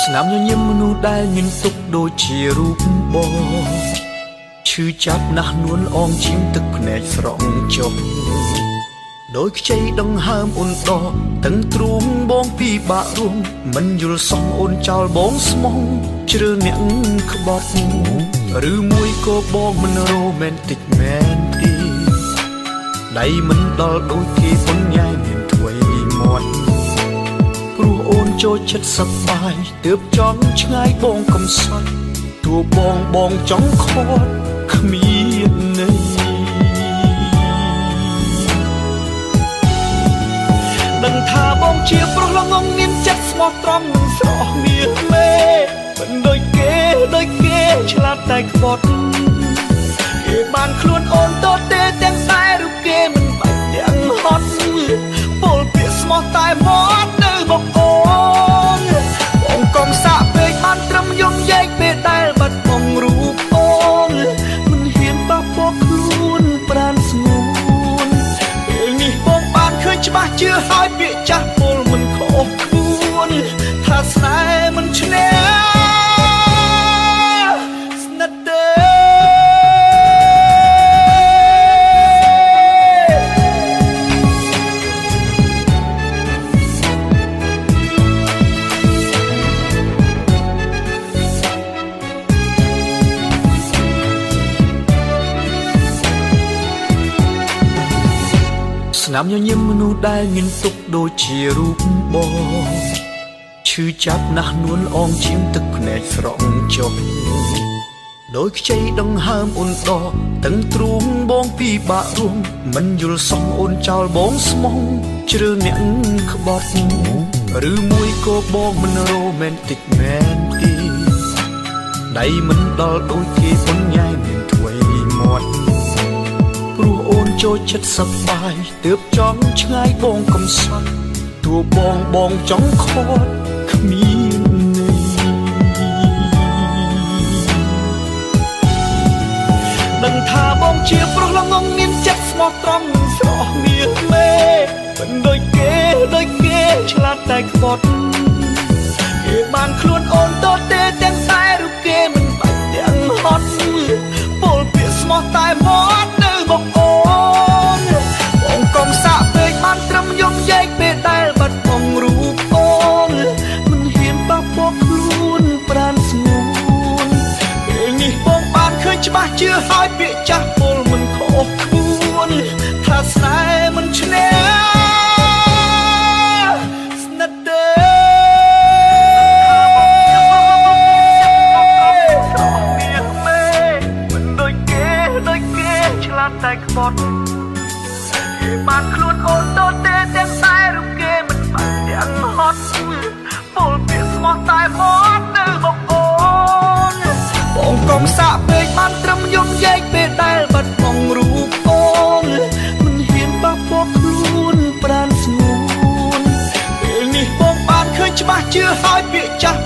ស្នាមញញឹមមនុស្សដែលមានទុកដូចជារូបបងឈឺចាប់ណាស់នួនអងឈាមទឹកភ្នែកស្រង់ចុះដោយខ្ចីដង្ហើមអូនដកទាំងទ្រូងបងពីបាក់រួមមិនយល់សោះអូនចោលបងស្មងជ្រើអ្នកក្បត់ឬមួយក៏បងមិនរ៉ូមែនទិកមែនទេដៃមិនដល់ដូចគេពុនញ៉ៃមានធ្វេមាត់ព្រោះអូនចូលចិត្តសប្បាយទើបចង់ឆ្ងាយបងកំសត់ទោះបងចង់ខត់គ្មានន័យដឹងថាបងជាប្រុសល្ងងមានចិត្តស្មោះត្រង់និងស្រស់មាសមេមិនដូចគេឆ្លាតតែក្បត់គេបានខ្លួនអូនតទេទាំងតែឬគេមិនបាច់ទាំងហត់ពលពាក្យស្មោះតែមាត់នៅមកអូនបងកុំសាក់ពេកបានត្រឹមយំយែកពេលដែលបាត់បង់រូបអូនមិនហ៊ានប៉ះពាល់ខ្លួនប្រានស្ងួនពេលនេះបងបានឃើញច្បាស់ជឿហើយពាក្យចាស់ពលមិនខុសខ្លួនថាស្នេហ៍មិនឈ្នះស្និទ្ធទេស្នាមញញឹមមនុស្សដែលមានទុកដូចជារូបបងឈឺចាប់ណាស់នួនអងឈាមទឹកភ្នែកស្រង់ចុះដោយខ្ចីដង្ហើមអូនដកទាំងទ្រូងបងពីបាក់រួមមិនយល់សោះអូនចោលបងស្មងជ្រើអ្នកក្បត់ឬមួយក៏បងមិនរ៉ូមែនទិកមែនទេដៃមិនដល់ដូចគេពុនញ៉ៃមានធ្វេមាត់ព្រោះអូនចូលចិត្តសប្បាយទើបចង់ឆ្ងាយបងកំសត់ទោះបងចង់ខត់គ្មានន័យដឹងថាបងជាប្រុសល្ងងមានចិត្តស្មោះត្រង់និងស្រស់មាសមេមិនដូចគេឆ្លាតតែក្បត់គេបានខ្លួនអូនតទេទាំងតែឬគេមិនបាច់ទាំងហត់ពលពាក្យស្មោះតែមាត់នៅមកអូនបងកុំសាក់ពេកបានត្រឹមយំយែកពេលដែលបាត់បង់រូបអូនមិនហ៊ានប៉ះពាល់ខ្លួនប្រានស្ងួនពេលនេះបងបានឃើញច្បាស់ជឿហើយពាក្យចាស់ពលមិនខុសខ្លួនថាស្នេហ៍មិនឈ្នះស្និទ្ធទេឆ្លាតតែក្បត់គេបានខ្លួនអូនតទេទាំងតែឬគេមិនបាច់ទាំងហត់ពលពាក្យស្មោះតែមាត់នៅមកអូនបងកុំសាក់ពេកបានត្រឹមយំយែកពេលដែលបាត់បង់រូបអូនមិនហ៊ានប៉ះពាល់ខ្លួនប្រានស្ងួនពេលនេះបងបានឃើញច្បាស់ជឿហើយពាក្យចាស់